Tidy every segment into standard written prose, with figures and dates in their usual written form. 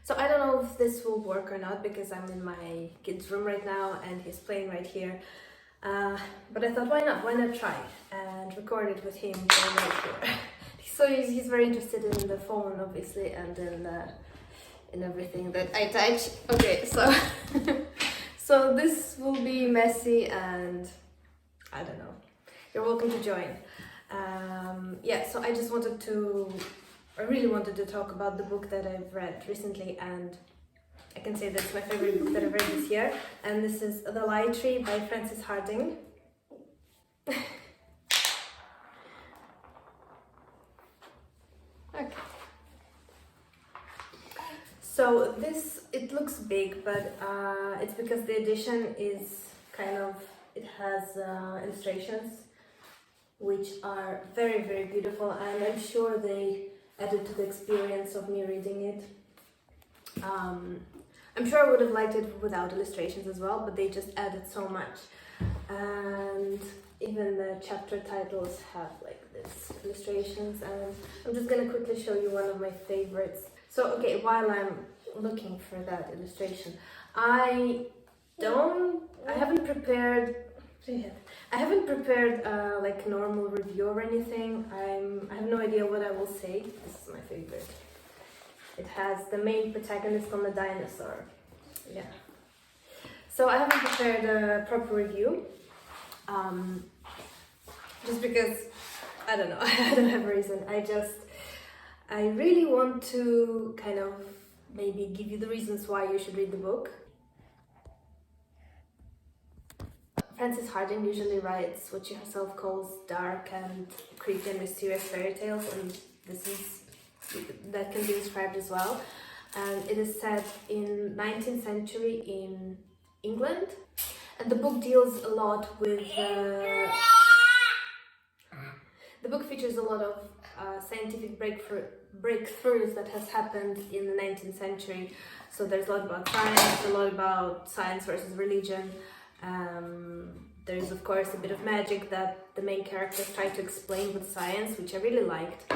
So I don't know if this will work or not because I'm in my kid's room right now and he's playing right here. But I thought, why not? Why not try and record it with him playing right here? So he's very interested in the phone, obviously, and in everything that I touch. Okay, so so this will be messy and I don't know. You're welcome to join. Yeah, so I really wanted to talk about the book that I've read recently, and I can say that's my favorite book that I've read this year, and this is The Lie Tree by Frances Hardinge. Okay. So it looks big, but it's because the edition is it has illustrations which are very, very beautiful, and I'm sure they added to the experience of me reading it. I'm sure I would have liked it without illustrations as well, but they just added so much. And even the chapter titles have like this illustrations, and I'm just gonna quickly show you one of my favorites. So okay, while I'm looking for that illustration, I haven't prepared like normal review or anything. I have no idea what I will say. This is my favorite. It has the main protagonist on the dinosaur. Yeah. So I haven't prepared a proper review. Just because, I don't know, I don't have a reason. I really want to kind of maybe give you the reasons why you should read the book. Frances Hardinge usually writes what she herself calls dark and creepy and mysterious fairy tales, and that can be described as well. And it is set in 19th century in England, and the book deals a lot with the book features a lot of scientific breakthroughs that has happened in the 19th century. So there's a lot about science, a lot about science versus religion. There's of course a bit of magic that the main characters try to explain with science, which I really liked.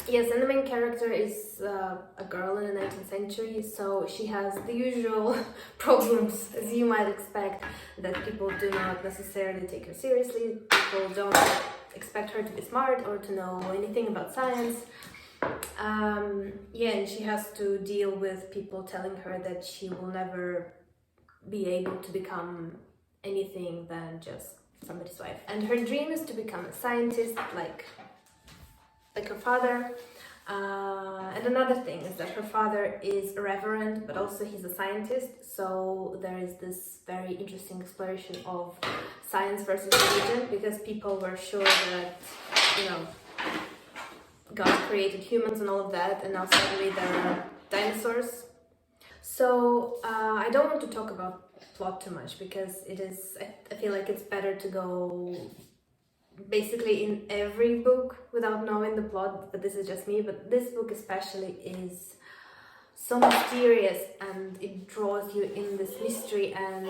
Yes, and the main character is a girl in the 19th century, so she has the usual problems, as you might expect, that people do not necessarily take her seriously. People don't expect her to be smart or to know anything about science. Yeah, and she has to deal with people telling her that she will never be able to become anything than just somebody's wife. And her dream is to become a scientist, like her father. And another thing is that her father is a reverend, but also he's a scientist. So there is this very interesting exploration of science versus religion, because people were sure that, you know, God created humans and all of that, and now suddenly there are dinosaurs. So I don't want to talk about plot too much, because I feel like it's better to go basically in every book without knowing the plot, but this is just me. But this book especially is so mysterious, and it draws you in this mystery, and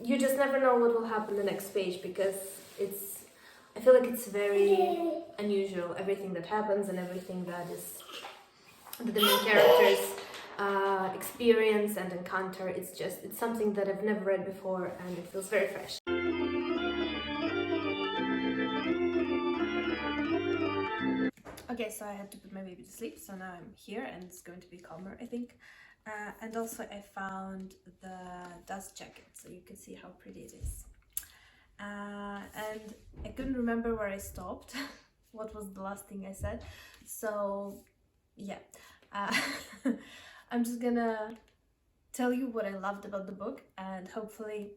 you just never know what will happen the next page, because I feel like it's very unusual, everything that happens and everything that the main characters experience and encounter. It's something that I've never read before, and it feels very fresh. Okay, so I had to put my baby to sleep, so now I'm here and it's going to be calmer, I think. And also I found the dust jacket, so you can see how pretty it is. And I couldn't remember where I stopped, what was the last thing I said, so yeah. I'm just gonna tell you what I loved about the book, and hopefully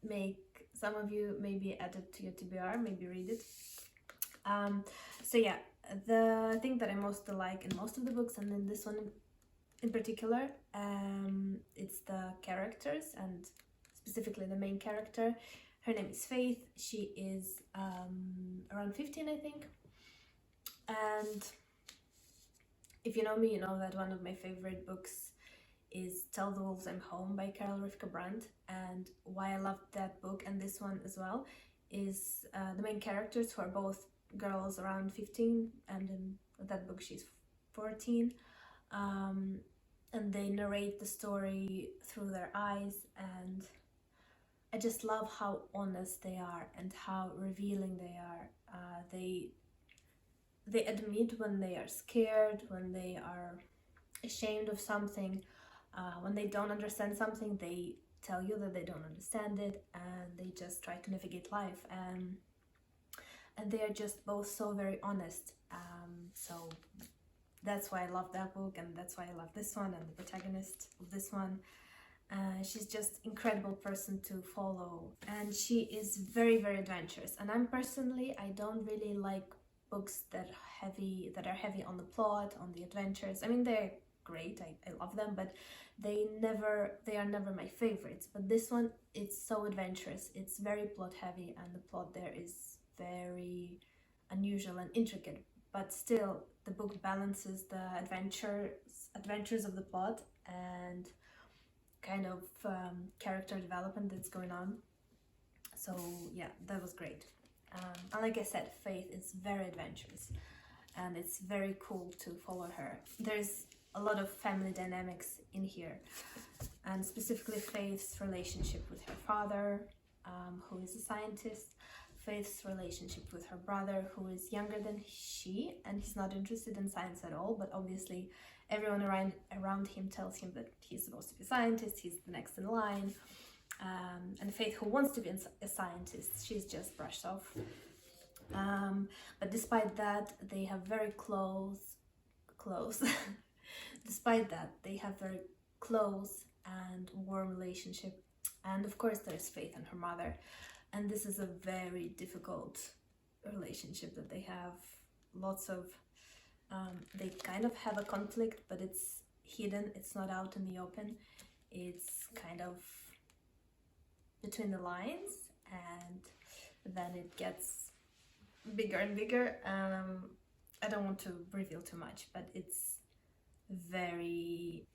make some of you maybe add it to your TBR, maybe read it. So yeah, the thing that I most like in most of the books, and in this one in particular, it's the characters, and specifically the main character. Her name is Faith. She is around 15, I think. And if you know me, you know that one of my favorite books is Tell the Wolves I'm Home by Carol Rivka Brandt. And why I loved that book and this one as well is the main characters, who are both girls around 15, and in that book she's 14. And and they narrate the story through their eyes, and I just love how honest they are and how revealing they are. They admit when they are scared, when they are ashamed of something, when they don't understand something. They tell you that they don't understand it, and they just try to navigate life, and they are just both so very honest. So that's why I love that book, and that's why I love this one, and the protagonist of this one. She's just incredible person to follow, and she is very, very adventurous. And I don't really like books that are heavy on the plot, on the adventures. I mean, they're great, I love them, but they are never my favorites. But this one, it's so adventurous, it's very plot heavy, and the plot there is very unusual and intricate, but still the book balances the adventures of the plot and kind of character development that's going on. So yeah, that was great. And like I said, Faith is very adventurous, and it's very cool to follow her. There's a lot of family dynamics in here, and specifically Faith's relationship with her father, who is a scientist, Faith's relationship with her brother, who is younger than she, and he's not interested in science at all, but obviously everyone around him tells him that he's supposed to be a scientist, he's the next in line. And Faith, who wants to be a scientist, she's just brushed off. But despite that, they have very close. Despite that, they have very close and warm relationship. And of course, there's Faith and her mother. And this is a very difficult relationship that they have. Lots of, they kind of have a conflict, but it's hidden. It's not out in the open. It's kind of between the lines, and then it gets bigger and bigger. I don't want to reveal too much, but it's very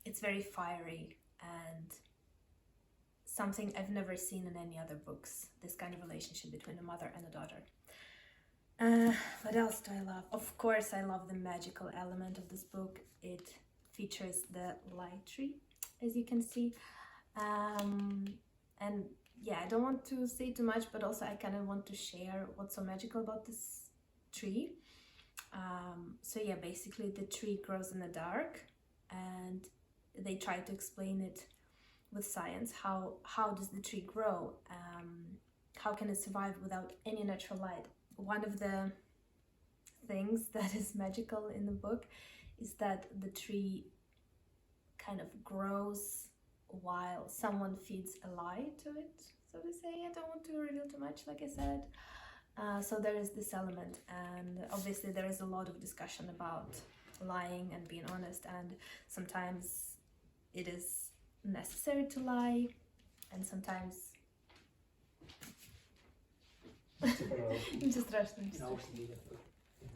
fiery, and something I've never seen in any other books, this kind of relationship between a mother and a daughter. What else do I love? Of course, I love the magical element of this book. It features the light tree, as you can see. And yeah, I don't want to say too much, but also I kind of want to share what's so magical about this tree. So yeah, basically the tree grows in the dark, and they try to explain it with science. How does the tree grow? How can it survive without any natural light? One of the things that is magical in the book is that the tree kind of grows while someone feeds a lie to it, so to say. I don't want to reveal too much, like I said. So there is this element, and obviously there is a lot of discussion about lying and being honest, and sometimes it is necessary to lie, and sometimes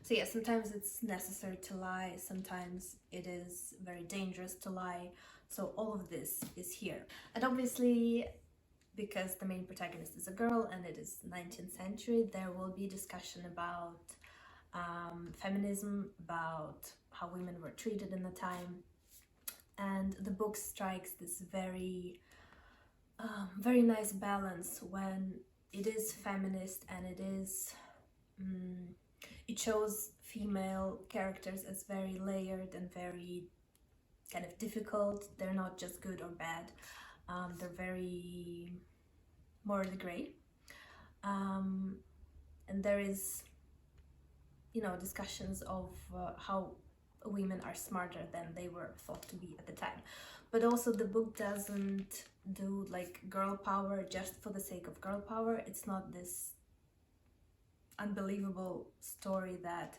so yeah, sometimes it's necessary to lie, sometimes it is very dangerous to lie. So all of this is here. And obviously, because the main protagonist is a girl and it is 19th century, there will be discussion about feminism, about how women were treated in the time. And the book strikes this very nice balance when it is feminist, and it shows female characters as very layered and very kind of difficult. They're not just good or bad. They're very morally gray. And there is, discussions of how women are smarter than they were thought to be at the time. But also the book doesn't do like girl power just for the sake of girl power. It's not this unbelievable story that,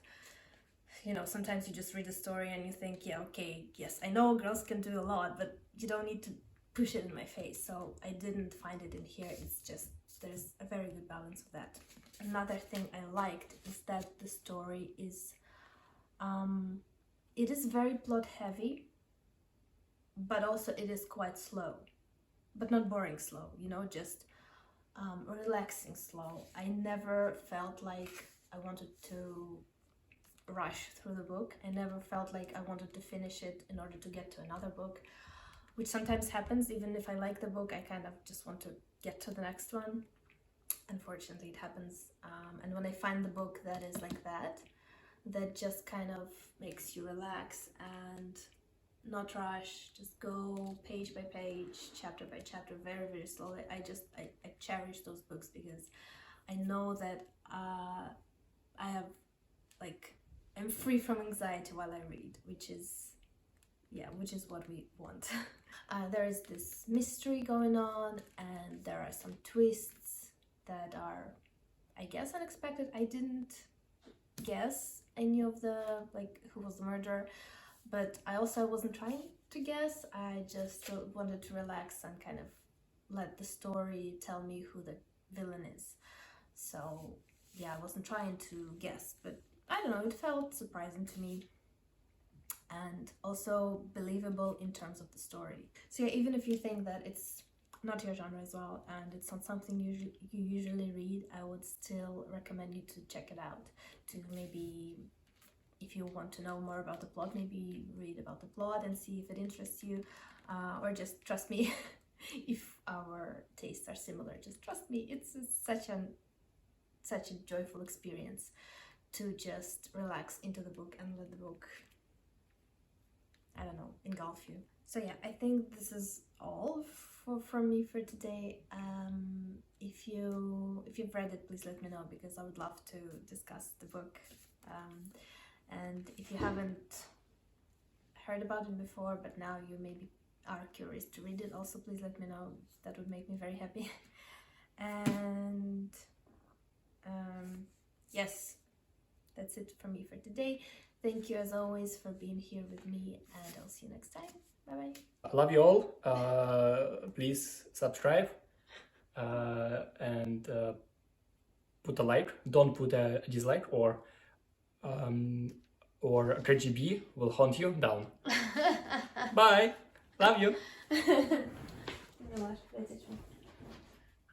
sometimes you just read a story and you think, yeah, okay, yes, I know girls can do a lot, but you don't need to push it in my face. So I didn't find it in here. It's just, there's a very good balance of that. Another thing I liked is that the story is, it is very plot heavy, but also it is quite slow, but not boring slow, just relaxing slow. I never felt like I wanted to rush through the book. I never felt like I wanted to finish it in order to get to another book, which sometimes happens. Even if I like the book, I kind of just want to get to the next one. Unfortunately, it happens. And when I find the book that is like that, that just kind of makes you relax and not rush, just go page by page, chapter by chapter, very, very slowly. I cherish those books because I know that I have, like, I'm free from anxiety while I read, which is what we want. There is this mystery going on, and there are some twists that are, I guess, unexpected. I didn't guess any of the, like, who was the murderer, but I wasn't trying to guess. I just wanted to relax and kind of let the story tell me who the villain is. So yeah, I wasn't trying to guess, but I don't know, it felt surprising to me and also believable in terms of the story. So yeah, even if you think that it's not your genre as well and it's not something you usually read, I would still recommend you to check it out, to maybe, if you want to know more about the plot, maybe read about the plot and see if it interests you, or just trust me. If our tastes are similar, just trust me. It's such a joyful experience to just relax into the book and let the book, I don't know, engulf you. So yeah, I think this is all from me for today. If you've read it, please let me know, because I would love to discuss the book. And if you haven't heard about it before, but now you maybe are curious to read it, also please let me know. That would make me very happy. And yes, that's it from me for today. Thank you as always for being here with me, and I'll see you next time. Bye bye. I love you all. Please subscribe and put a like. Don't put a dislike, or KGB will hunt you down. Bye. Love you.